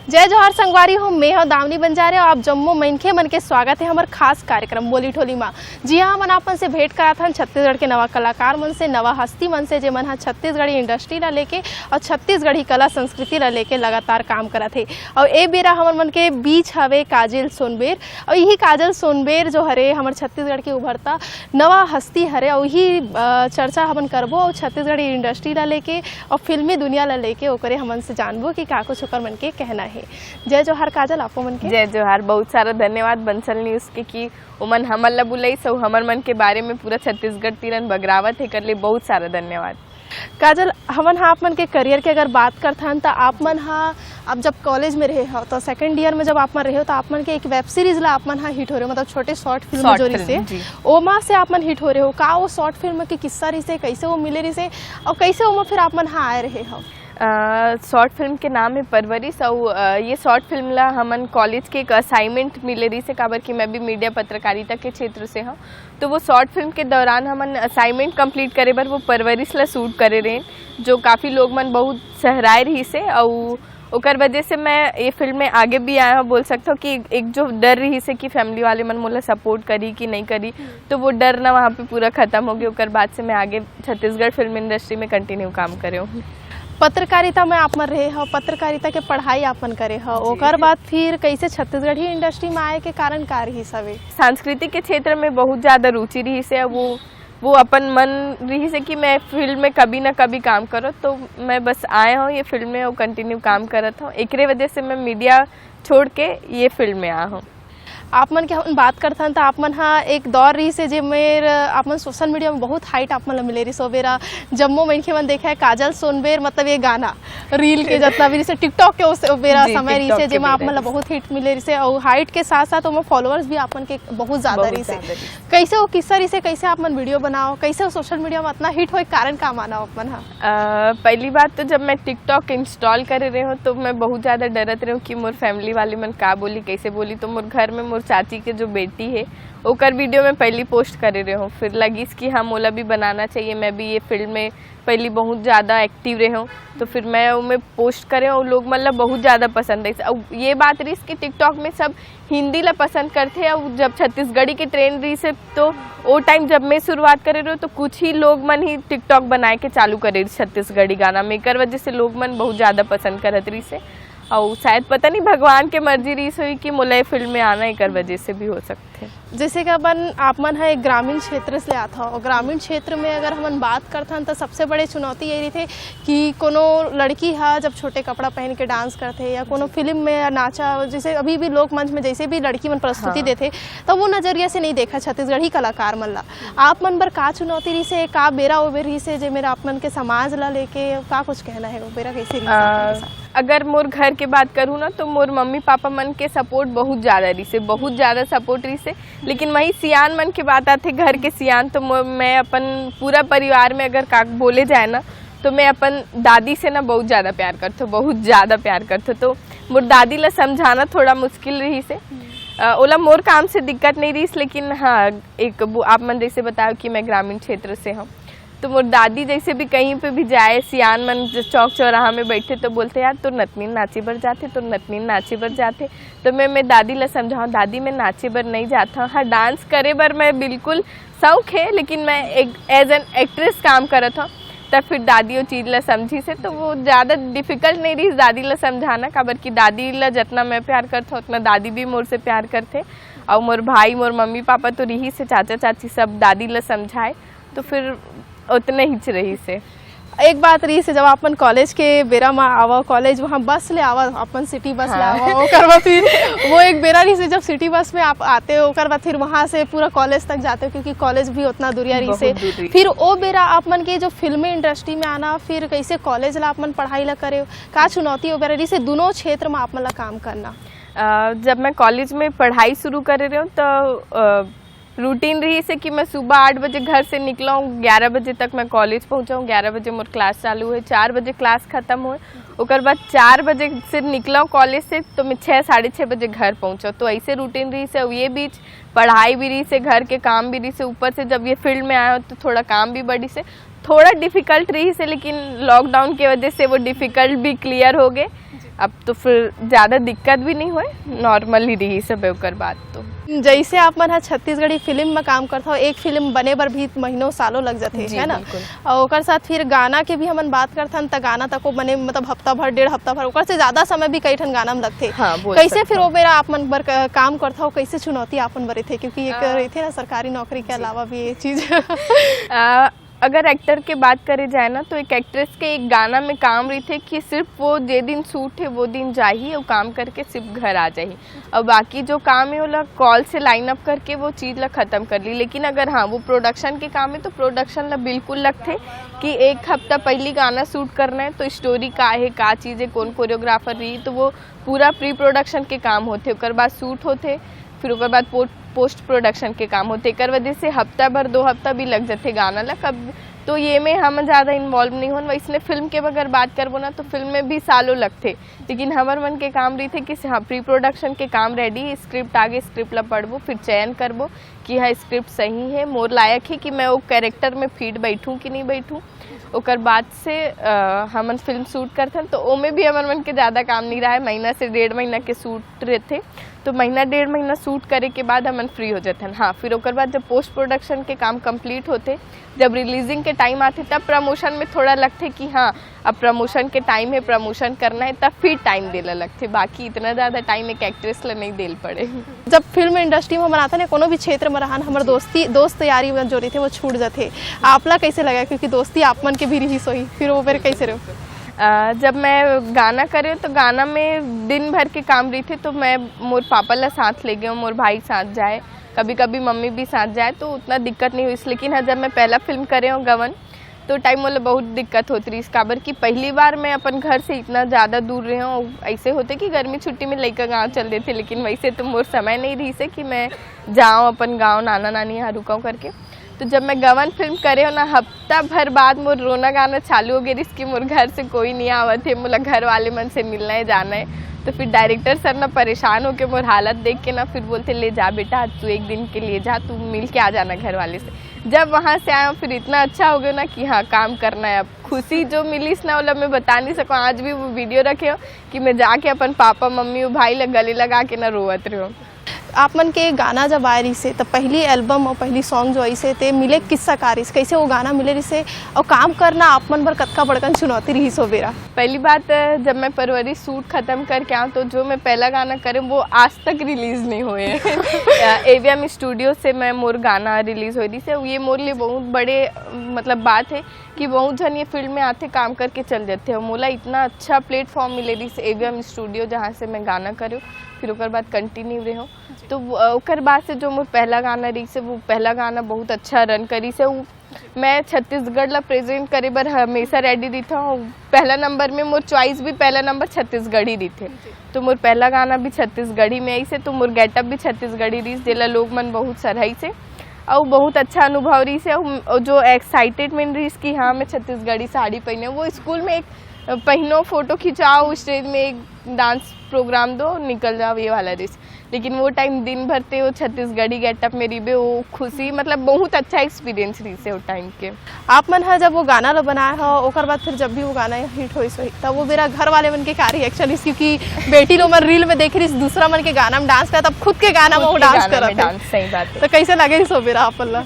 जय जोहार संगवारी हो, मैं हो दामनी बंजारे और आप जम्मू मनखे मन के स्वागत है हमारे खास कार्यक्रम बोली ठोली माँ। जी हाँ, मन आपन से भेंट करा था छत्तीसगढ़ के नवा कलाकार मन से, नवा हस्ती मन से, जे मन छत्तीसगढ़ी इंडस्ट्री ला लेके और छत्तीसगढ़ी कला संस्कृति ला लेके लगातार काम करा थे। और ए बेरा हमर मन के बीच हवे काजल सोनबेर, और यही काजल सोनबेर जो हरे हमारे छत्तीसगढ़ के उभरता नवा हस्ती हरे, और यही चर्चा हमन करबो और छत्तीसगढ़ी इंडस्ट्री ला लेके और फिल्मी दुनिया ला लेके ओकरे हमन से जानबो कि का कुछ ओकर मन के कहना है। जय जोहार काजल, आपो मन के। जय जोहार, बहुत सारा धन्यवाद बंसल न्यूज़ के कि उमन हमन ला बुलाई सो हमर मन के बारे में पूरा छत्तीसगढ़ तीरन बगरावत है कर ले, बहुत सारा धन्यवाद। काजल, हमन आप मन के करियर के अगर बात करथन तो आप मन आप जब कॉलेज में रहे हो तो सेकंड ईयर में जब आप मन रहे हो तो आप मन के एक वेब सीरीज ला आप मन हिट हो रहे हो, मतलब छोटे शॉर्ट फिल्म जो रही से ओमा से आप मन हिट हो रहे हो। का वो शॉर्ट फिल्म के किस्सा रही से, कैसे वो मिले रही से और कैसे ओमा फिर आप मन आए रहे हो? शॉर्ट फिल्म के नाम है परवरिश, और ये शॉर्ट फिल्म ला हमन कॉलेज के एक असाइनमेंट मिले रही से, काबर कि मैं भी मीडिया पत्रकारिता के क्षेत्र से हूँ। तो वो शॉर्ट फिल्म के दौरान हमन असाइनमेंट कंप्लीट करे बर वो परवरिश ला शूट करे रहे, जो काफ़ी लोग मन बहुत सहराए रही से, और ओकर वजह से मैं ये फिल्म में आगे भी आया हूँ। बोल सकता हूँ कि एक जो डर रही से कि फैमिली वाले मन मोला सपोर्ट करी कि नहीं करी, तो वो डर ना वहाँ पे पूरा ख़त्म हो गया। ओकर बाद से मैं आगे छत्तीसगढ़ फिल्म इंडस्ट्री में कंटिन्यू काम करे हूँ। पत्रकारिता में आप मन रहे हो, पत्रकारिता के पढ़ाई आप मन करे हो, ओकर बाद फिर कैसे छत्तीसगढ़ी इंडस्ट्री में आए के कारण का रही सवे? सांस्कृतिक के क्षेत्र में बहुत ज़्यादा रुचि रही से, वो अपन मन रही से कि मैं फिल्म में कभी ना कभी काम करो, तो मैं बस आया हूँ ये फिल्म में और कंटिन्यू काम करत हूँ। एकरे वजह से मैं मीडिया छोड़ के ये फिल्म में आया हूँ। आप मन के हम बात करथन तो आप मन एक दौर रही से जे मेर आप मन सोशल मीडिया में बहुत हाइट आप मन मिले रही सो बेरा जम्मू मनखे मन देखा है काजल सोनबेर, मतलब ये गाना रील के जितना भी से टिकटॉक के उस बेरा समय रही से जे में आप मन बहुत हिट मिले रही से, और हाइट के साथ साथ वो फॉलोअर्स भी आप मन के बहुत ज्यादा रही से। कैसे वो किस्सा रही से, कैसे आप मन वीडियो बनाओ, कैसे सोशल मीडिया में इतना हिट हो कारण का माना आप मन? पहली बात तो जब मैं टिकटॉक इंस्टॉल कर रही हूँ तो मैं बहुत ज़्यादा डरत रही हूँ कि मोर फैमिली वाले मन का बोली कैसे बोली, तो मोर घर में चाची के जो बेटी है ओकर वीडियो में पहली पोस्ट कर रहे हूँ। फिर लगी कि हाँ मोला भी बनाना चाहिए, मैं भी ये फिल्म में पहली बहुत ज़्यादा एक्टिव रहे हूँ, तो फिर मैं उनमें पोस्ट करे और लोग मतलब बहुत ज़्यादा पसंद है। और ये बात रही कि टिकटॉक में सब हिंदी ला पसंद करते हैं, और जब छत्तीसगढ़ी के ट्रेंड रही से तो वो टाइम जब मैं शुरुआत करे रही तो कुछ ही लोग मन ही टिकटॉक बनाए के चालू करे छत्तीसगढ़ी गाना में, कर वजह से लोग मन बहुत ज़्यादा पसंद करत रही से, और शायद पता नहीं भगवान के मर्जी रही हुई कि मुला फिल्म में आना एक वजह से भी हो सकते हैं। जैसे कि आप मन है एक ग्रामीण क्षेत्र से आता हो, और ग्रामीण क्षेत्र में अगर हम बात करते तो सबसे बड़े चुनौती यही रही थे कि कोनो लड़की है जब छोटे कपड़ा पहन के डांस करते या कोनो फिल्म में नाचा, जैसे अभी भी लोक मंच में जैसे भी लड़की मन प्रस्तुति देते तो वो नजरिया से नहीं देखा छत्तीसगढ़ी कलाकार मन ला। आप मन बर का चुनौती रही से, का बेरा वो रही से जे मेरा आप मन के समाज ला लेके का कुछ कहना है, वो बेरा कैसे रही? अगर मोर घर के बात करूँ ना तो मोर मम्मी पापा मन के सपोर्ट बहुत ज़्यादा रही से, बहुत ज़्यादा सपोर्ट रही से। लेकिन वही सियान मन की बात आती घर के सियान, तो मैं अपन पूरा परिवार में अगर का बोले जाए ना तो मैं अपन दादी से ना बहुत ज़्यादा प्यार करती हूँ, बहुत ज़्यादा प्यार करती हूँ। तो मोर दादी ला समझाना थोड़ा मुश्किल रही से, ओला मोर काम से दिक्कत नहीं रही, लेकिन हाँ एक आप मन जैसे बताओ कि मैं ग्रामीण क्षेत्र से हूँ, तो मोर दादी जैसे भी कहीं पे भी जाए, सियान मन चौक चौराहा में बैठे तो बोलते यार तो नतनीन नाचे बर जाते, तो नतनीन नाचे बर जाते। तो मैं दादी ला समझाऊँ, दादी मैं नाचे बर नहीं जाता, हाँ डांस करे बर मैं बिल्कुल शौक है, लेकिन मैं एक एज एन एक्ट्रेस काम करत हूँ। तब फिर दादी वो चीज़ ला समझी से, तो वो ज़्यादा डिफिकल्ट नहीं रही दादी ला समझाना, काबर कि दादी ला जितना मैं प्यार करता हूँ उतना दादी भी मोर से प्यार करते, और मोर भाई मोर मम्मी पापा तो रही से, चाचा चाची सब दादी ला समझाए, तो फिर उतने ही रही से। एक बात रही से जब अपन कॉलेज के बेरा में आवा, कॉलेज वहाँ बस ले आवा, अपन सिटी बस ले आवा, ओकर बाद फिर वो एक बेरा रही से जब सिटी बस में आप आते हो, ओकर बाद फिर वहाँ से पूरा कॉलेज तक जाते हो, क्योंकि कॉलेज भी उतना दूरिया रही से। फिर वो बेरा आप मन के जो फिल्मी इंडस्ट्री में आना, फिर कैसे कॉलेज ला आप मन पढ़ाई ला करे, का चुनौती वो बेरा रही से दोनों क्षेत्र में आप मन ला काम करना? जब मैं कॉलेज में पढ़ाई शुरू कर रही हूँ तो रूटीन रही से कि मैं सुबह 8 बजे घर से निकला हूँ, 11 बजे तक मैं कॉलेज पहुँचा हूँ, 11 बजे मोर क्लास चालू है, 4 बजे क्लास ख़त्म हुए, ओकर बाद 4 बजे से निकला हूँ कॉलेज से, तो मैं 6 साढ़े 6 बजे घर पहुँचा। तो ऐसे रूटीन रही से, ये बीच पढ़ाई भी रही से, घर के काम भी रही से, ऊपर से जब ये फील्ड में आया हो तो थोड़ा काम भी बढ़ी से, थोड़ा डिफ़िकल्ट रही से, लेकिन लॉकडाउन की वजह से वो डिफ़िकल्ट भी क्लियर हो गए। अब तो फिर ज़्यादा दिक्कत भी नहीं हुए, नॉर्मल ही रही सब ओकर बात। तो जैसे आप मन छत्तीसगढ़ी फिल्म में काम करते हो, एक फिल्म बने बर भी महीनों सालों लग जाते है ना, और ओकर साथ फिर गाना के भी हमन बात करथन त गाना तक बने मतलब हफ्ता भर 1.5 हफ्ता भर ओकर से ज्यादा समय भी कई ठन गाना में लगते। हाँ, कैसे फिर वो बेरा आप मन बर काम करता हो, कैसे चुनौती आपन बरे थे, क्योंकि एक रहते ना सरकारी नौकरी के अलावा भी ये चीज अगर एक्टर के बात करे जाए ना, तो एक एक्ट्रेस के एक गाना में काम रही थे कि सिर्फ वो जे दिन शूट है वो दिन जाही और काम करके सिर्फ घर आ जाही, और बाकी जो काम है वो कॉल से लाइन अप करके वो चीज़ ला ख़त्म कर ली। लेकिन अगर हाँ वो प्रोडक्शन के काम है तो प्रोडक्शन ला बिल्कुल लगते कि 1 हफ्ता पहले गाना शूट करना है तो स्टोरी का है, का चीज़ है, कौन कोरियोग्राफर रही, तो वो पूरा प्री प्रोडक्शन के काम होते, उसके बाद शूट होते, फिर उसके बाद पोस्ट प्रोडक्शन के काम होते। एक वजह से हफ्ता भर 2 हफ्ता भी लग जाते गाना ला कब, तो ये में हम ज़्यादा इन्वॉल्व नहीं हो। वैसे फिल्म के अगर बात करबो ना तो फिल्म में भी सालों लगते, लेकिन हमार मन के काम रही थे कि हाँ प्री प्रोडक्शन के काम रेडी, स्क्रिप्ट आगे स्क्रिप्ट ला पढ़बो, फिर चयन करबो कि हाँ स्क्रिप्ट सही है, मोर लायक है कि मैं वो कैरेक्टर में फिट बैठूँ कि नहीं बैठूँ। ओकर बाद से हमन फिल्म शूट करथन, तो ओमे भी हमार मन के ज़्यादा काम नहीं रहा है, महीना से 1.5 महीना के शूट रहते, तो महीना 1.5 महीना शूट करे के बाद हमन फ्री हो जाते हैं। हाँ, फिर ओकर बाद जब पोस्ट प्रोडक्शन के काम कंप्लीट होते, जब रिलीजिंग के टाइम आते, तब प्रमोशन में थोड़ा लगते कि हाँ अब प्रमोशन के टाइम है, प्रमोशन करना है, तब फिर टाइम देला लगते। बाकी इतना ज़्यादा टाइम एक एक्ट्रेस ला नहीं देल पड़े। जब फिल्म इंडस्ट्री में बनाते ना कोनो भी क्षेत्र में रहन, हमारे दोस्त यारी में जो रही थे वो छूट जाते, आपला कैसे लगा, क्योंकि दोस्ती आप मन के भी रही सोई, फिर वो फिर कैसे रहो? जब मैं गाना करे तो गाना में दिन भर के काम रही थे, तो मैं मोर पापा ला साथ ले गए, मोर भाई साथ जाए, कभी कभी मम्मी भी साथ जाए, तो उतना दिक्कत नहीं हुई। लेकिन हाँ जब मैं पहला फिल्म करे हूँ गवन, तो टाइम मतलब बहुत दिक्कत होती रही, काबर कि पहली बार मैं अपन घर से इतना ज़्यादा दूर रही हूँ। ऐसे होते कि गर्मी छुट्टी में लेकर गाँव चल देते, लेकिन वैसे तो मोर समय नहीं रही से कि मैं जाऊँ अपन गाँव नाना नानी यहाँ रुकाऊँ करके। तो जब मैं गवन फिल्म करे हो ना, हफ्ता भर बाद मोर रोना गाना चालू हो गया, इसकी मोर घर से कोई नहीं आवत है, मोला घर वाले मन से मिलना है, जाना है। तो फिर डायरेक्टर सर ना परेशान होके मोर हालत देख के ना फिर बोलते ले जा बेटा, तू 1 दिन के लिए जा, तू मिल के आ जाना घर वाले से। जब वहाँ से आया फिर इतना अच्छा हो गया ना कि हाँ काम करना है। अब खुशी जो मिली ना वो मैं बता नहीं सकूँ। आज भी वो वीडियो रखे हो कि मैं जाके अपन पापा मम्मी और भाई लग गले लगा के ना रोवत रहे हो। आप मन के गाना जब आए रही से, तब पहली एल्बम और पहली सॉन्ग जो ऐसे थे मिले किस्सा कारी, कैसे वो गाना मिले रही से, और काम करना आप मन पर कतका बड़कन चुनौती रही सो बेरा? पहली बात जब मैं फरवरी शूट खत्म करके आऊँ, तो जो मैं पहला गाना करे वो आज तक रिलीज नहीं हुए एवीएम स्टूडियो से मैं मोर गाना रिलीज हो रही से। ये मोर लिए बहुत बड़े मतलब बात है कि बहुत जन ये फील्ड में आते काम करके चल जाते हैं। मोला इतना अच्छा प्लेटफॉर्म मिले रही से एवीएम स्टूडियो, जहाँ से मैं गाना करूँ, फिर ओकर बाद कंटिन्यू रहे हो। तो ओकर बाद से जो मोर पहला गाना रही से, वो पहला गाना बहुत अच्छा रन करी से। मैं छत्तीसगढ़ ला प्रेजेंट करे बर हमेशा रेडी रही था। पहला नंबर में मोर चॉइस भी पहला नंबर छत्तीसगढ़ी रही थे, तो मोर पहला गाना भी छत्तीसगढ़ी में आई से, तो मोर गेटअप भी छत्तीसगढ़ी रही, जेला लोग मन बहुत सराही से, और बहुत अच्छा अनुभव रही से। और जो एक्साइटेडमेंट रही कि हाँ मैं छत्तीसगढ़ी साड़ी पहने, वो स्कूल में एक पहनो, फोटो खिंचाओ, स्टेज में एक डांस प्रोग्राम दो, निकल जाओ, ये वाला रिस। लेकिन वो टाइम दिन भर थे वो छत्तीसगढ़ी गेटअप में रही, वो खुशी मतलब बहुत अच्छा एक्सपीरियंस रही से वो टाइम के। आप मन है जब वो गाना लो बनाया हो, ओकर बाद फिर जब भी वो गाना हिट हो तब वो मेरा घर वाले मन के का रिएक्शन, क्योंकि बेटी लोग मन रील में देख रही दूसरा मन के गाना में डांस करता, तब खुद के गाना में वो डांस करता, सही बात है। तो कैसे लगे सो बेरा आप ला?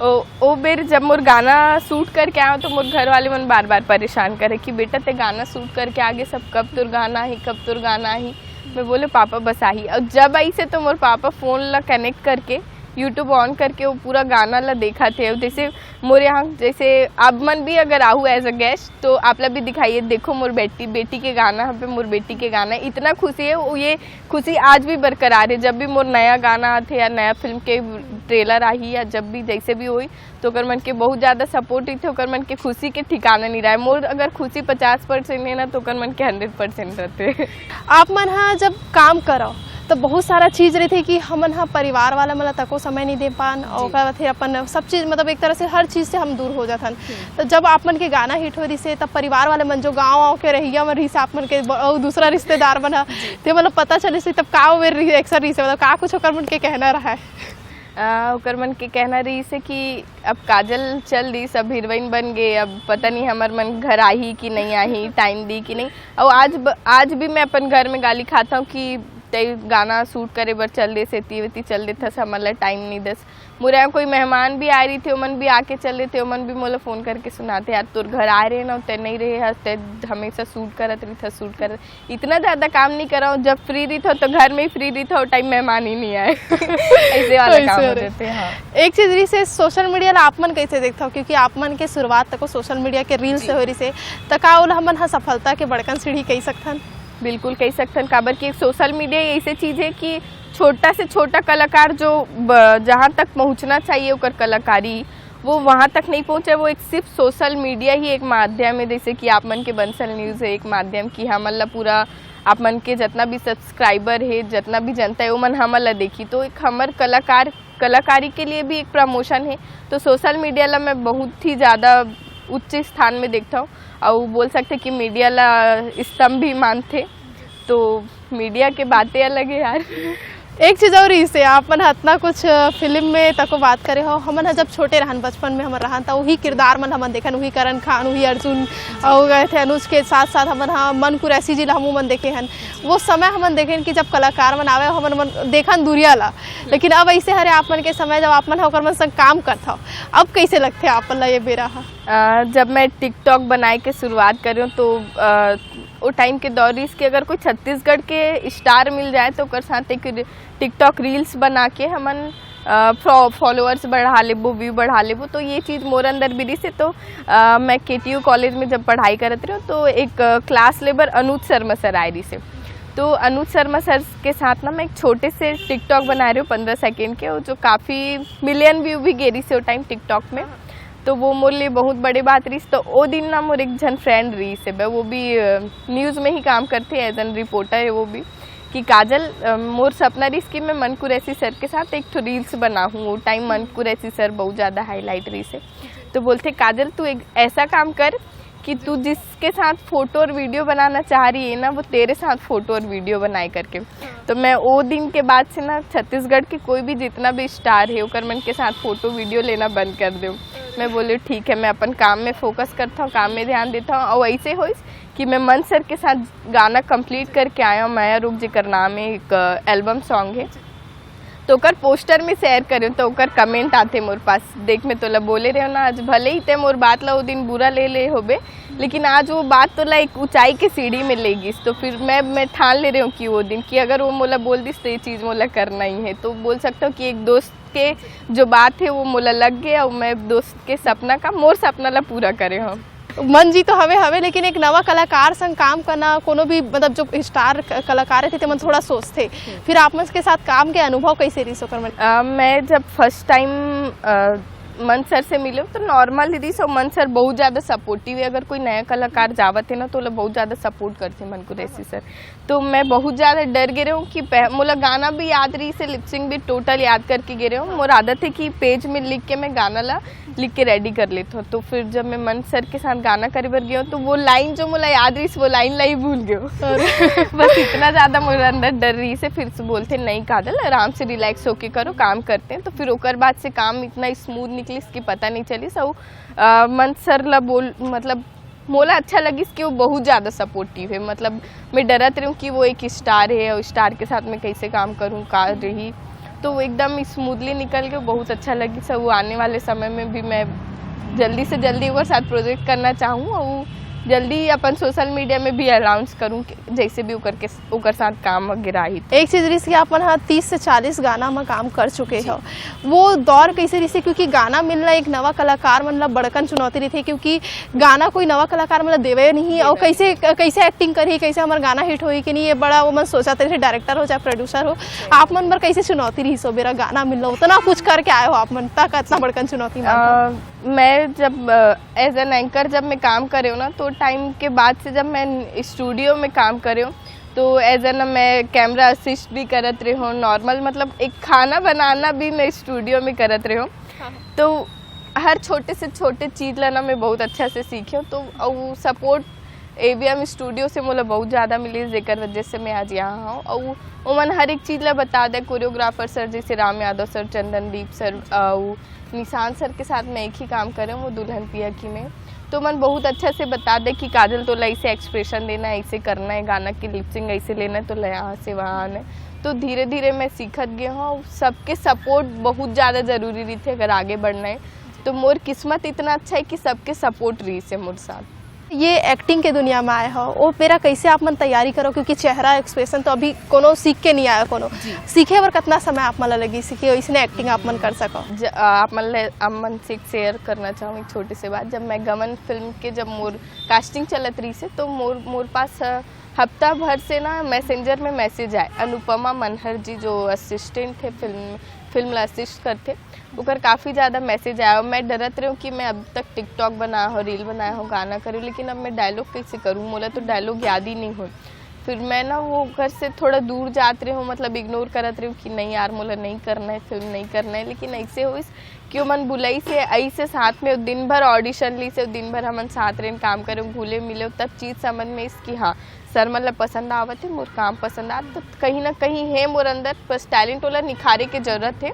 ओ बेर जब मोर गाना शूट करके आया तो मोर घर वाले मन बार बार परेशान करे कि बेटा ते गाना शूट करके आगे सब कब तुर गाना ही, कब तुर गाना ही। मैं बोले पापा बस आई। और जब आई से तो मोर पापा फ़ोन ला कनेक्ट करके यूट्यूब ऑन करके वो पूरा गाना ला देखा थे। जैसे मोर यहाँ जैसे आप मन भी अगर आहू एज अ गेस्ट तो आप ला भी दिखाइए, देखो मोर बेटी के गाना यहाँ पे, मोर बेटी के गाना है। इतना खुशी है, वो ये खुशी आज भी बरकरार है। जब भी मोर नया गाना आते या नया फिल्म के ट्रेलर आई या जब भी जैसे भी हुई तो ओकर मन के बहुत ज़्यादा सपोर्ट ही थे। ओकर मन के खुशी के ठिकाना नहीं रहा है। मोर अगर खुशी 50% है ना तो ओकर मन के 100% रहते। आप मन हाँ जब काम करो तो बहुत सारा चीज़ रही थी कि हमन हाँ परिवार वाला मतलब तको समय नहीं दे पान, और फिर अपन सब चीज़ मतलब एक तरह से हर चीज़ से हम दूर हो जाथन। तो जब आप मन के गाना हिट हो रही से तब परिवार वाले मन जो गाँव के रहिया में रही से आप मन के दूसरा रिश्तेदार बना तो मतलब पता चले से तब का रिएक्शन रही से, मतलब का कुछ होकर मन के कहना रहा है? ओकर मन के कहना रही से कि अब काजल चल दी, सब हीरोइन बन गए, अब पता नहीं हमार मन घर आई कि नहीं आई, टाइम दी कि नहीं। और आज भी मैं अपन घर में गाली खाता हूँ कि ते गाना शूट करे बर चल दे, सेती वेती चल दे था, हमारा टाइम नहीं दस। मोरे यहाँ कोई मेहमान भी आ रही थे, ओमन भी आके चल रहे थे, ओमन भी मोला फ़ोन करके सुनाते यार तोर घर आ रहे ना, ते नहीं रहे है, ते हमेशा शूट करत रही था, शूट कर इतना ज़्यादा काम नहीं कराओ, जब फ्री रही था तो घर में ही फ्री रही था, और टाइम मेहमान ही नहीं आए ऐसे वाला काम हो जाते हैं। हाँ, एक चीज रही से सोशल मीडिया ला आप मन कैसे देखता हो, क्योंकि आप मन के शुरुआत तक सोशल मीडिया के रील से हो रही से तका हमन हा सफलता के बड़कन सीढ़ी कही सकथन। बिल्कुल कही सकते काबर कि सोशल मीडिया ऐसे चीज़ है कि छोटा से छोटा कलाकार जो जहाँ तक पहुँचना चाहिए ओकर कलाकारी वो वहाँ तक नहीं पहुँचे, वो एक सिर्फ सोशल मीडिया ही एक माध्यम है। जैसे कि आप मन के बंसल न्यूज़ है एक माध्यम कि हमला पूरा आप मन के जितना भी सब्सक्राइबर है, जितना भी जनता है वो मन हमला देखी, तो एक हमार कलाकारी के लिए भी एक प्रमोशन है। तो सोशल मीडिया ला मैं बहुत ही ज़्यादा उच्च स्थान में देखता हूँ, और बोल सकते कि मीडिया ला स्तंभ भी मानते, तो मीडिया के बातें अलग है यार। एक चीज़ और इसे आप मन इतना कुछ फिल्म में तको बात करे हो, हमन जब छोटे रहन बचपन में हमन रहन था वही किरदार मन हमन देखन, वही करण खान, वही अर्जुन और गए थे अनुज के साथ साथ हमन मन कुरैसी जी ला हमू मन देखे हन। वो समय हमन देखें कि जब कलाकार मन आवे हमन मन देखन दूरिया ला, लेकिन अब ऐसे हरे आप मन के समय जब आप मन होकर मन संग काम करता हो, अब कैसे लगते आप ला ये बेरा हा? जब मैं टिकटॉक बनाए के शुरुआत कर रही हूँ तो वो टाइम के दौर इसके अगर कोई छत्तीसगढ़ के स्टार मिल जाए तो कर साथ एक टिकटॉक रील्स बना के हमन फॉलोअर्स बढ़ा लेबो, व्यू बढ़ा लेबो, तो ये चीज़ मोर अंदर भी रही से। तो मैं KTU कॉलेज में जब पढ़ाई करत रही हूँ तो एक class labour Anuj Sharma sir आए रही से, तो अनुज शर्मा सर के साथ ना मैं एक छोटे से टिकटॉक बना रही हूँ 15 सेकेंड के, जो काफ़ी मिलियन व्यू भी गेरी से वो टाइम टिकटॉक में, तो वो मोर लिए बहुत बड़ी बात रही। तो वो दिन ना मोर एक जन फ्रेंड रही से, वो भी न्यूज़ में ही काम करते हैं, एज एन रिपोर्टर है वो भी, कि काजल मोर सपना रही कि मैं मन कुरैसी सर के साथ एक तो रील्स बना हूँ। वो टाइम मन कुरैसी सर बहुत ज़्यादा हाईलाइट रही से, तो बोलते काजल तू एक ऐसा काम कर कि तू जिसके साथ फ़ोटो और वीडियो बनाना चाह रही है ना वो तेरे साथ फ़ोटो और वीडियो बनाए करके। तो मैं वो दिन के बाद से ना छत्तीसगढ़ के कोई भी जितना भी स्टार है ओकर मन के साथ फ़ोटो वीडियो लेना बंद कर दूँ। मैं बोली ठीक है, मैं अपन काम में फोकस करता हूँ, काम में ध्यान देता हूँ। और ऐसे हो कि मैं मन सर के साथ गाना कंप्लीट करके आया हूँ, माया रूप जेकर नाम है, एक एल्बम सॉन्ग है, तो ओकर पोस्टर में शेयर करूँ तो ओकर कमेंट आते मोर पास, देख मैं तोला बोले रहे हो ना आज भले ही ते मोर बात ला वो दिन बुरा ले होबे, लेकिन आज वो बात तो ला एक ऊंचाई के सीढ़ी में ले गई। तो फिर मैं ठान ले रही हूँ कि वो दिन कि अगर वो मोला बोल दिस तो ये चीज़ मोला करना ही है। तो बोल सकता हूँ कि एक दोस्त के जो बात है वो मोला लग गया, और मैं दोस्त के सपना का मोर सपना ला पूरा करे हूँ। मन जी तो हवे लेकिन एक नवा कलाकार संग काम करना कोनो भी मतलब जो स्टार कलाकार थे मन थोड़ा सोचते, फिर आप मन के साथ काम के अनुभव कैसे रही सोकर मन? मैं जब फर्स्ट टाइम मन सर से मिले तो नॉर्मल दीदी सब मन सर बहुत ज़्यादा सपोर्टिव है। अगर कोई नया कलाकार जावत है ना तो बहुत ज़्यादा सपोर्ट करते मन को रैसी सर। तो मैं बहुत ज़्यादा डर गे रही हूँ कि मोला गाना भी याद रही से, लिपसिंग भी टोटल याद करके गे रही हूँ। मोर आदत है कि पेज में लिख के मैं गाना ला लिख के रेडी कर लेता हूँ। तो फिर जब मैं मन सर के साथ गाना करे बर गई हूँ तो वो लाइन जो मोला याद रही वो लाइन ला ही भूल गई बस इतना ज़्यादा मोर अंदर डर रही से। फिर से बोलते नहीं काजल आराम से रिलैक्स होके करो, काम करते हैं। तो फिर ओकर बाद से काम इतना स्मूथ निकली इसकी पता नहीं चली। सब मन सर ला बोल मतलब मोला अच्छा लगी कि वो बहुत ज़्यादा सपोर्टिव है। मतलब मैं डरत रही हूँ कि वो एक स्टार है और स्टार के साथ मैं कैसे काम करूँ का रही, तो वो एकदम स्मूथली निकल के बहुत अच्छा लगी। सब आने वाले समय में भी मैं जल्दी से जल्दी वो साथ प्रोजेक्ट करना चाहूँ और जल्दी अपन सोशल मीडिया में भी अनाउंस करूँ जैसे भी ओकर साथ काम वगैरह ही। एक चीज़ रही कि अपन हाँ 30 से 40 गाना में काम कर चुके हो, वो दौर कैसे रही? क्योंकि गाना मिलना एक नवा कलाकार मतलब बड़कन चुनौती रही थी, क्योंकि गाना कोई नवा कलाकार मतलब देवे नहीं और कैसे एक्टिंग करी, कैसे हमारा गाना हिट होई कि नहीं, ये बड़ा वो मन सोचा थे डायरेक्टर हो चाहे प्रोड्यूसर हो। आप मन पर कैसे चुनौती रही सो मेरा गाना मिलना उतना कुछ करके आए हो आप मन तक इतना बड़कन चुनौती? मैं जब एज एन एंकर जब मैं काम कर रही हूँ ना तो टाइम के बाद से जब मैं स्टूडियो में काम कर रही हूँ तो एज एन मैं कैमरा असिस्ट भी करत रही हूँ, नॉर्मल मतलब एक खाना बनाना भी मैं स्टूडियो में करत रही हूँ। तो हर छोटे से छोटे चीज़ लाना मैं बहुत अच्छा से सीखी हूँ। तो सपोर्ट ABM स्टूडियो से मोला बहुत ज़्यादा मिली, जेकर वजह से मैं आज यहाँ हूँ। और वो मन हर एक चीज़ ला बता दे, कोरियोग्राफर सर जैसे राम यादव सर, चंदनदीप सर, निशान सर के साथ मैं एक ही काम कर रही हूँ, वो दुल्हन पिया की में। तो मन बहुत अच्छा से बता दे कि काजल तो ऐसे एक्सप्रेशन देना है, ऐसे करना है, गाना की लिपसिंग ऐसे लेना है, तो यहाँ से वहाँ आना है। तो धीरे धीरे मैं सीखत गया हूँ। सबके सपोर्ट बहुत ज़्यादा ज़रूरी रही थे अगर आगे बढ़ना है। तो मोर किस्मत इतना अच्छा है कि सबके सपोर्ट रही से मोर साथ। ये एक्टिंग के दुनिया में आए हो, वो मेरा कैसे आप मन तैयारी करो, क्योंकि चेहरा एक्सप्रेशन तो अभी कोनो सीख के नहीं आया, कोनो सीखे और कितना समय आप मन लगी सीखे इसने एक्टिंग आप मन कर सको? आप मन से शेयर करना चाहूँ एक छोटी सी बात। जब मैं गमन फिल्म के जब मोर कास्टिंग चलत रही से, तो मोर पास हफ्ता भर से ना मैसेंजर में मैसेज आए। अनुपमा मनहर जी जो असिस्टेंट थे फिल्म ला असिस्ट करते, उकर काफ़ी ज़्यादा मैसेज आया। और मैं डरत रही हूँ कि मैं अब तक टिकटॉक बनाया हो, रील बनाया हो, गाना करूँ, लेकिन अब मैं डायलॉग कैसे करूँ, मोला तो डायलॉग याद ही नहीं हो। फिर मैं ना वो घर से थोड़ा दूर जात रही हूँ, मतलब इग्नोर करत रही हूँ कि नहीं यार मोला नहीं करना है, फिल्म नहीं करना है। लेकिन ऐसे हो क्यों मन बुलाई से ऐसे साथ में दिन भर ऑडिशन ली से, दिन भर हमन साथ रहे काम करे, घुले मिले, तब चीज़ समझ में इसकी हाँ सर मतलब पसंद आवत है, मोर काम पसंद आत। तो कहीं ना कहीं है मोर अंदर बस टैलेंट वाला निखारे के जरूरत है।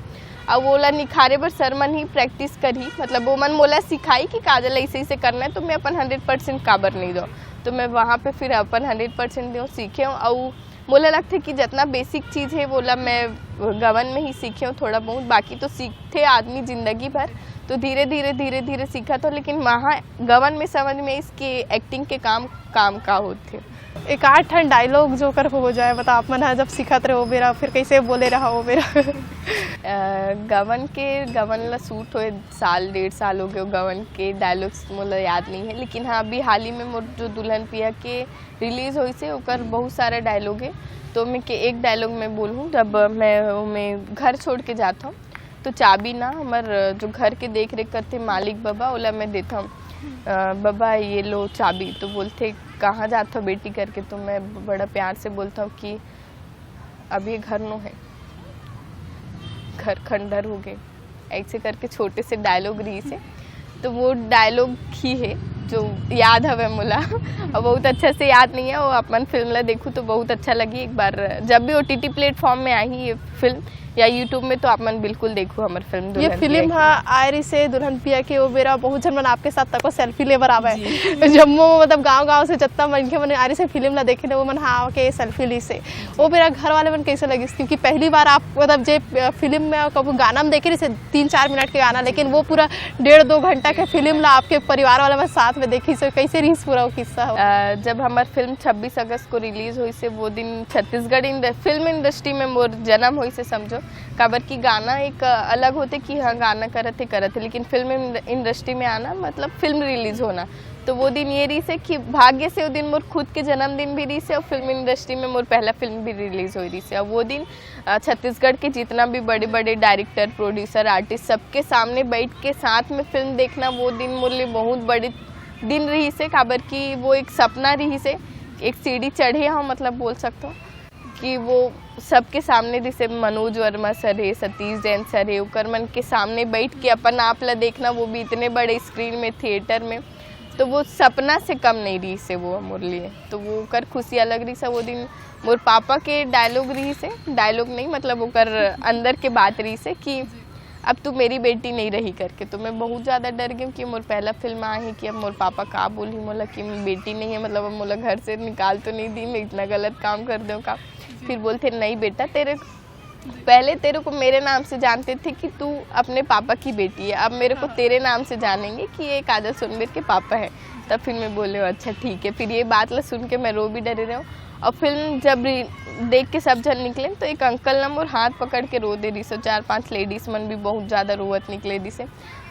अब वो निखारे पर सर मन ही प्रैक्टिस करी, मतलब वो मन मोला सिखाई कि काजल ऐसे ऐसे करना है, तो मैं अपन 100% काबर नहीं दो। तो मैं वहाँ पे फिर अपन 100% दूँ सीखे हूँ। और मोला लगता है कि जितना बेसिक चीज़ है वो मैं गवन में ही सीखे हूँ थोड़ा बहुत, बाकी तो सीखते आदमी ज़िंदगी भर। तो धीरे धीरे सीखा तो, लेकिन वहाँ गवन में समझ में इसकी एक्टिंग के काम का होते। एक 8 ठन डायलॉग जो कर हो जाए बता आप मन जब सीखत रहे हो बेरा, फिर कैसे बोले रहा हो बेरा? गवन ला सूट हुए 1.5 साल हो गए, गवन के डायलॉग्स मोला याद नहीं है। लेकिन हाँ अभी हाल ही में मोर जो दुल्हन पिया के रिलीज़ हुई से ओकर बहुत सारा डायलॉग है। तो मैं के एक डायलॉग में बोलूँ, जब मैं घर छोड़ के जाता हूँ तो चाबी ना हमार जो घर के देख रेख करते मालिक बाबा ओला मैं देता हूँ, बाबा ये लो चाबी। तो बोलते कहाँ जाता हो बेटी करके, तो मैं बड़ा प्यार से बोलता हूँ कि अब ये घर नो है, घर खंडर हो गए, ऐसे करके छोटे से डायलॉग रही से। तो वो डायलॉग ही है जो याद हवे मोला और बहुत अच्छा से याद नहीं है। वो अपन फिल्म ला देखूँ तो बहुत अच्छा लगी। एक बार जब भी OTT प्लेटफॉर्म में आई ये फिल्म या यूट्यूब में, तो आप मन बिल्कुल देखो हमारे फिल्म। ये फिल्म हाँ आयरी से दुल्हन पिया के वो बेरा बहुत जन मन आपके साथ तको सेल्फी ले बर आवे जम्मू में, मतलब गांव से जितना मन के मन आयरी से फिल्म ला देखे वो मन हाँ के सेल्फी ली से वो मेरा घर वाले मन कैसे लगी? क्योंकि पहली बार आप मतलब जे फिल्म में कब गाना में देखे रही 3-4 मिनट के गाना, लेकिन वो पूरा 1.5-2 घंटा के फिल्म ला आपके परिवार वाले में साथ में देखी से कैसे रही पूरा वो किस्सा? जब हमारी फिल्म 26 अगस्त को रिलीज हुई से वो दिन छत्तीसगढ़ फिल्म इंडस्ट्री में मोर जन्म हुई से समझो। काबर की गाना एक अलग होते कि हाँ गाना करते, लेकिन फिल्म इंडस्ट्री में आना मतलब फिल्म रिलीज होना। तो वो दिन ये रही से कि भाग्य से वो दिन मोर खुद के जन्मदिन भी रही से और फिल्म इंडस्ट्री में मोर पहला फिल्म भी रिलीज हो रही से। और वो दिन छत्तीसगढ़ के जितना भी बड़े बड़े डायरेक्टर, प्रोड्यूसर, आर्टिस्ट सबके सामने बैठ के साथ में फिल्म देखना, वो दिन मोर लिए बहुत बड़ी दिन रही से। काबर की वो एक सपना रही से, एक सीढ़ी चढ़े हम मतलब बोल सकता हूँ कि वो सबके सामने जैसे मनोज वर्मा सर है, सतीश जैन सर है, उकर मन के सामने बैठ के अपन आप ला देखना, वो भी इतने बड़े स्क्रीन में थिएटर में, तो वो सपना से कम नहीं रही से वो मोर लिए। तो वो कर खुशी अलग रही से। वो दिन मोर पापा के डायलॉग रही से, डायलॉग नहीं मतलब वो कर अंदर के बात रही से कि अब तू मेरी बेटी नहीं रही करके। तो मैं बहुत ज़्यादा डर गई कि मोर पहला फिल्म आ है कि अब मोर पापा का बोली मोला कि बेटी नहीं है, मतलब अब मोला घर से निकाल तो नहीं दी, मैं इतना गलत काम कर दूँ का। फिर बोलते नहीं बेटा, पहले तेरे को मेरे नाम से जानते थे कि तू अपने पापा की बेटी है, अब मेरे को तेरे नाम से जानेंगे कि ये काजल सोनबीर के पापा है। तब फिर मैं बोले अच्छा ठीक है। फिर ये बात ला सुन के मैं रो भी डरे रही हूँ। और फिल्म जब देख के सब जन निकले तो एक अंकल ना मोर हाथ पकड़ के रो दे रही से, 4-5 लेडीज मन भी बहुत ज़्यादा रोवत निकले रही से।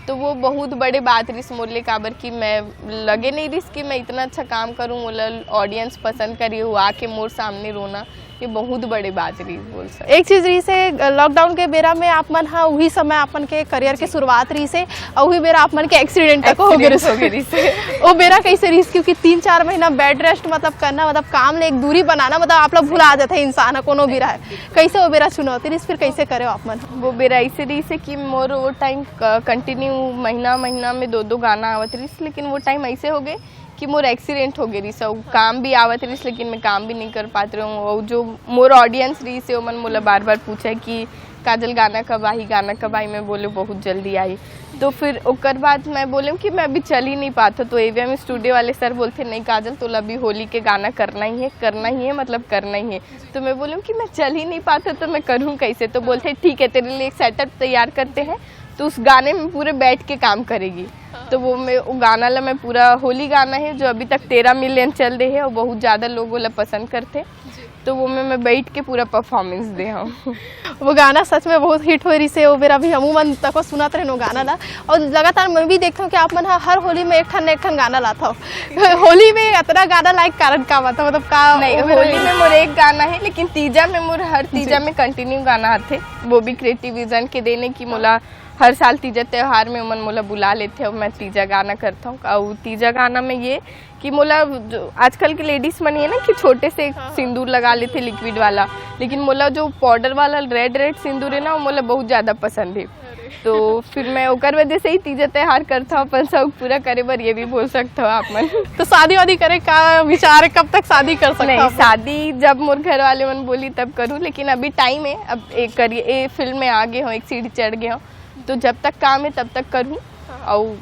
तो वो बहुत बड़े बात रही मोर लिए, काबर की मैं लगे नहीं रही कि मैं इतना अच्छा काम करूँ, मोला ऑडियंस पसंद करी हो आके मोर सामने रोना, ये बहुत बड़ी बात रही बोल सकते। एक चीज रही से लॉकडाउन के बेरा में आप मन हाँ वही समय अपन के करियर के शुरुआत रही से और वही बेरा आप मन के एक्सीडेंट तक हो गए से वो बेरा कैसे रही? क्योंकि 3-4 महीना बेड रेस्ट मतलब करना, मतलब काम ले एक दूरी बनाना, मतलब आप लोग भुला जाते हैं इंसान कोनो भी रहा, कैसे वो बेरा चुनौती रही, फिर कैसे करे आप मन? वो बेरा ऐसे रही से कि मोर वो टाइम कंटिन्यू महीना में 2-2 गाना आवत रही, लेकिन वो टाइम ऐसे हो गए कि मोर एक्सीडेंट हो गई सब काम भी आवत रही लेकिन मैं काम भी नहीं कर पाते रहूँ। और जो मोर ऑडियंस रही से मन मोला बार बार पूछे कि काजल गाना कब आई, मैं बोले बहुत जल्दी आई। तो फिर ओकर बाद मैं बोले कि मैं अभी चल ही नहीं पाता, तो एवीएम स्टूडियो वाले सर बोलते नहीं काजल तो अभी होली के गाना करना ही है मतलब करना ही है। तो मैं बोलूँ कि मैं चल ही नहीं पाता तो मैं करूँ कैसे। तो बोलते ठीक है तेरे लिए एक सेटअप तैयार करते हैं, तो उस गाने में पूरे बैठ के काम करेगी। तो वो गाना ला मैं पूरा होली गाना है जो अभी तक 13 मिलियन चल रहे है और बहुत ज़्यादा लोग वो पसंद करते, तो वो मैं बैठ के पूरा परफॉर्मेंस दे हूँ। वो गाना सच में बहुत हिट हो रही से वो मेरा भी अमूमन तक सुनत रहे नो गाना ला। और लगातार मैं भी देखता हूँ कि आप मन हर होली में एक ठन गाना लाता हो। होली में इतना गाना लाइक कारण का बता मतलब का नहीं, होली में मोर एक गाना है लेकिन तीजा में मोर हर तीजा में कंटिन्यू गाना आते, वो भी क्रिएटिव विजन के देने की मोला हर साल तीजा त्योहार में उमन मोला बुला लेते और मैं तीजा गाना करता हूँ। और तीजा गाना में ये कि मोला जो आजकल के लेडीज मन ये ना कि छोटे से सिंदूर लगा लेते लिक्विड वाला, लेकिन मोला जो पाउडर वाला रेड सिंदूर है ना वो मोला बहुत ज़्यादा पसंद है। तो फिर मैं ओकर वजह से ही तीजा त्योहार करता हूँ, अपन शौक पूरा करे बर ये भी बोल सकते हो आप मन। तो शादी वादी करे का विचार है, कब तक शादी कर सकते नहीं, शादी जब मोर घर वाले मन बोली तब करूँ, लेकिन अभी टाइम है। अब एक करिए फिल्म में आगे हो, एक सीढ़ी चढ़ गए हो, तो जब तक काम है तब तक करूँ। और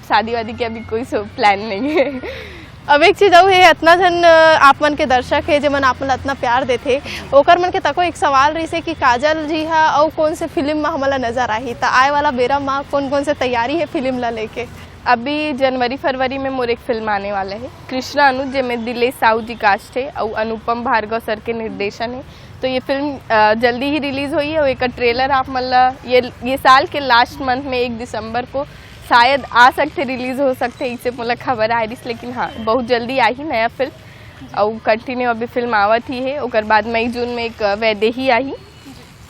शादी वादी की अभी कोई प्लान नहीं है। अब एक चीज और है, इतना जन आप मन के दर्शक है जो मन आप मन इतना प्यार देते, ओकर मन के तको एक सवाल रही से कि काजल जी हा और कौन से फिल्म में हमला नजर आई, तो आए वाला बेरा में कौन से तैयारी है फिल्म ला लेके? अभी जनवरी फरवरी में मोर एक फिल्म आने वाला है कृष्णा अनुज, जिसमें दिलेश साहू जी कास्ट है और अनुपम भार्गव सर के निर्देशन है। तो ये फिल्म जल्दी ही रिलीज हुई है और एक ट्रेलर आप मतलब ये साल के लास्ट मंथ में 1 दिसंबर को शायद आ सकते, रिलीज हो सकते, इससे मतलब खबर आ रही, लेकिन हाँ बहुत जल्दी आई नया फिल्म। और कंटिन्यू अभी फिल्म आवत ही है। और बाद मई जून में एक वैदेही आई,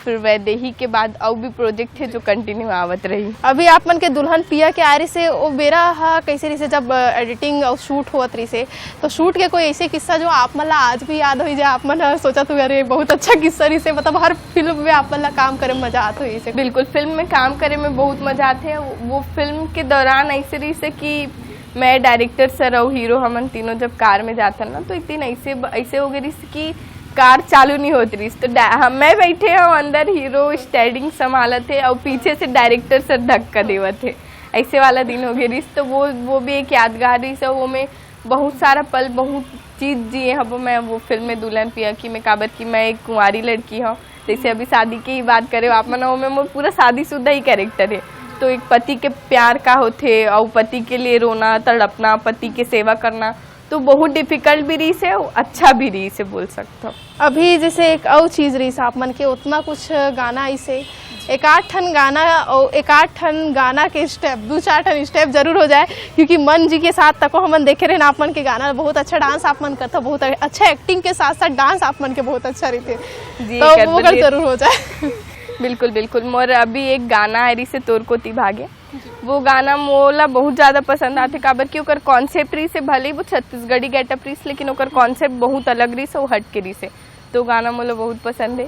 फिर वैदेही के बाद और भी प्रोजेक्ट है जो कंटिन्यू आवत रही। अभी आप मन के दुल्हन पिया के आ रही से वो बेरा हा कैसे रही से जब एडिटिंग और शूट हुआ रही से, तो शूट के कोई ऐसे किस्सा जो आप मन आज भी याद हो जाए, आप मन सोचा तो अरे बहुत अच्छा किस्सा रही से, मतलब हर फिल्म में आप मन काम करे मजा आता हो इसे? बिल्कुल, फिल्म में काम करे में बहुत मजा आते है। वो फिल्म के दौरान ऐसे रही से कि मैं डायरेक्टर सर और हीरो हमन तीनों जब कार में जाता ना, तो एक दिन ऐसे हो गई कि कार चालू नहीं होती रही, तो मैं बैठे हूँ अंदर, हीरो स्टेयरिंग संभाला थे और पीछे से डायरेक्टर सर धक्का देवा थे, ऐसे वाला दिन हो गया। तो वो भी एक यादगार रही से। वो में बहुत सारा पल बहुत चीज़ जिए अब मैं वो फिल्म में दुल्हन पिया की मैं काबर की मैं एक कुंवारी लड़की हूँ, जैसे अभी शादी की ही बात करे आप मन, वो में पूरा शादीशुदा ही कैरेक्टर है। तो एक पति के प्यार का होते और पति के लिए रोना तड़पना, पति की सेवा करना, तो बहुत डिफिकल्ट भी रही से अच्छा भी रही से बोल सकता हूँ। अभी जैसे एक और चीज़ रही आप मन के उतना कुछ गाना इसे एक आठ ठन गाना और एक आठ ठन गाना के स्टेप 2-4 ठन स्टेप जरूर हो जाए, क्योंकि मन जी के साथ तको हमन देखे रहे ना आप मन के गाना बहुत अच्छा डांस आप मन करता, बहुत अच्छा एक्टिंग के साथ साथ डांस आप मन के बहुत अच्छा रहते, तो वो जरूर हो जाए। बिल्कुल बिल्कुल। मोर अभी एक गाना है रही से तोर कोती भागे, वो गाना मोला बहुत ज़्यादा पसंद आते, काबर की ओकर कॉन्सेप्ट रही से, भले वो छत्तीसगढ़ी गेटअप रही से, लेकिन ओकर कॉन्सेप्ट बहुत अलग रही से, वो हट के रही से, तो गाना मोला बहुत पसंद है।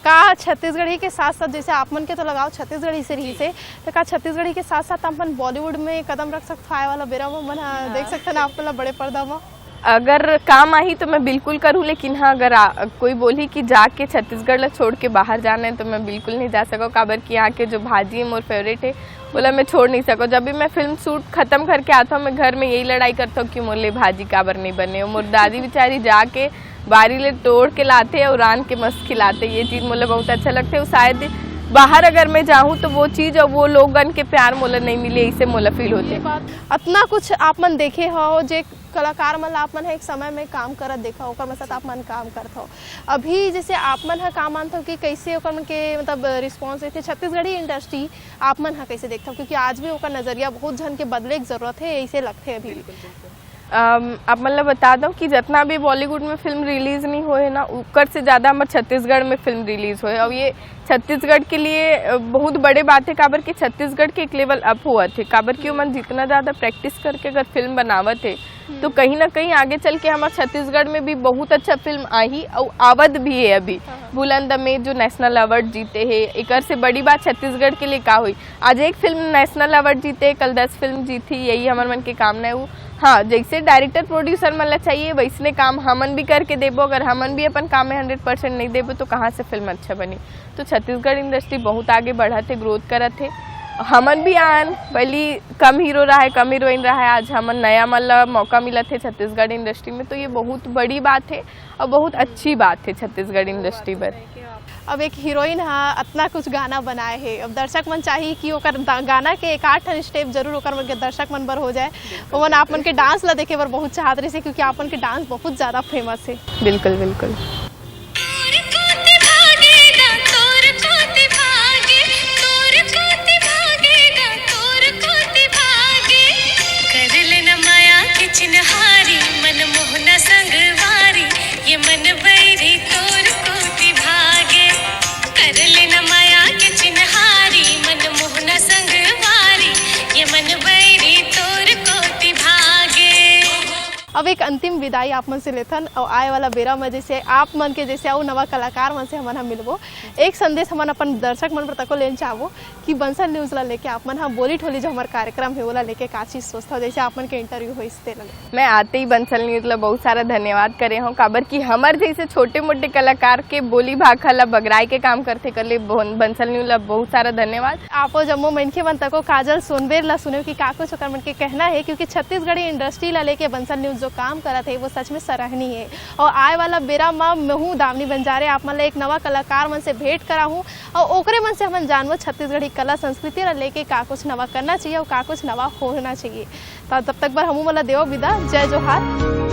का छत्तीसगढ़ी के साथ साथ जैसे आप मन के तो लगाओ छत्तीसगढ़ी से रही से, तो का छत्तीसगढ़ी के साथ साथ अपन बॉलीवुड में कदम रख सकते आए वाला बेरा में मन देख सकते ना आप बड़े पर्दा में? अगर काम आई तो मैं बिल्कुल करूँ, लेकिन हाँ अगर कोई बोली कि जाके छत्तीसगढ़ ला छोड़ के बाहर जाना है तो मैं बिल्कुल नहीं जा सका, काबर की यहाँ के जो भाजी है मोर फेवरेट है, बोला मैं छोड़ नहीं सको। जब भी मैं फिल्म शूट खत्म करके आता हूँ मैं घर में यही लड़ाई करता हूँ कि मोले भाजी काबर नहीं बने, और मोर दादी बेचारी जाके बारी ले तोड़ के लाते और रान के मस्त खिलाते, ये चीज़ मुझे बहुत अच्छा लगता है। शायद बाहर अगर मैं जाऊँ तो वो चीज़ और वो लोगन के प्यार मोला नहीं मिले, इससे मोला फील होते। इतना कुछ आप मन देखे हो जे कलाकार मन आप मन एक समय में काम करत देखा ओकर में साथ आप मन काम करत हो, अभी जैसे आप मन है काम मानते हो कि कैसे ओकर मन के मतलब रिस्पॉन्स रहते छत्तीसगढ़ी इंडस्ट्री आप मन है कैसे देखते हो, क्योंकि आज भी ओकर नजरिया बहुत जन के बदले की जरूरत है, ऐसे लगते है अभी। आप मतलब बता दो कि जितना भी बॉलीवुड में फिल्म रिलीज नहीं हुए ना, ऊपर से ज़्यादा हमारे छत्तीसगढ़ में फिल्म रिलीज हुए, और ये छत्तीसगढ़ के लिए बहुत बड़े बात है, काबर के छत्तीसगढ़ के एक लेवल अप हुआ थे, काबर की मन जितना ज़्यादा प्रैक्टिस करके अगर फिल्म बनावत है तो कहीं ना कहीं आगे चल के हमारे छत्तीसगढ़ में भी बहुत अच्छा फिल्म आई और आवत भी है। अभी बुलंद में जो नेशनल अवार्ड जीते हैं, एक से बड़ी बात छत्तीसगढ़ के लिए क्या हुई, आज एक फिल्म नेशनल अवार्ड जीते, कल 10 फिल्म जीती, यही हमारे मन की कामना है। हाँ, जैसे डायरेक्टर प्रोड्यूसर मतलब चाहिए वैसने काम हमन भी करके देबो। अगर हमन भी अपन काम में 100% नहीं देबो तो कहाँ से फिल्म अच्छा बनी। तो छत्तीसगढ़ इंडस्ट्री बहुत आगे बढ़त है, ग्रोथ करत है। हमन भी आन पहली कम हीरो रहा है, कम हीरोइन रहा है, आज हमन नया मतलब मौका मिलत है छत्तीसगढ़ इंडस्ट्री में। तो ये बहुत बड़ी बात है और बहुत अच्छी बात है छत्तीसगढ़ इंडस्ट्री पर। अब एक हीरोइन हाँ इतना कुछ गाना बनाए है, अब दर्शक मन चाहिए कि ओकर गाना के एक आठ स्टेप जरूर ओकर मन के दर्शक मन बर हो जाए। ओमन आप मन के डांस ला देखे बर बहुत चाहत रही से, क्योंकि आप मन के डांस बहुत ज़्यादा फेमस है। बिल्कुल बिल्कुल। चिन्हारी मन मोहना संगवारी ये मन बैरी तोर कोटि भागे कर लेना माया के चिन्हारी मन मोहना संगवारी ये मन बैरी तोर कोटि भागे। अब एक अंतिम विदाई आप मन से लेथन और आए वाला बेरा में जैसे आप मन के जैसे नवा कलाकार मन से हमन मिलबो, एक संदेश हमन अपन दर्शक मन पर तको लेना चाहबो कि बंसल न्यूज़ ला लेके आप मन बोली ठोली जो हमार कार्यक्रम है वो लेके का चीज़ सोचता हो, जैसे आप मन के इंटरव्यू हो इससे मैं आते ही बंसल न्यूज़ ला बहुत सारा धन्यवाद करे हूँ। काबर की हमार जैसे छोटे मोटे कलाकार के बोली भाखा ला बगराई के काम करते कर ले बंसल न्यूज़ ला बहुत सारा धन्यवाद। आप जम्मो मनखे मन तको काजल सोनबेर ला सुने कि का कुछ ओकर मन के कहना है, क्योंकि छत्तीसगढ़ी इंडस्ट्री ला लेके बंसल न्यूज़ जो काम करत है वो सच में सराहनीय है। और आए वाला बेरा में मैं हूँ दामिनी बंजारे आप मन एक नवा कलाकार मन से भेंट करा हूँ और ओकरे मन से हमन जानबो छत्तीसगढ़ी कला संस्कृति ला लेके का कुछ नवा करना चाहिए और का कुछ नवा होना चाहिए। तब तक बर हमू मला देव विदा। जय जोहार।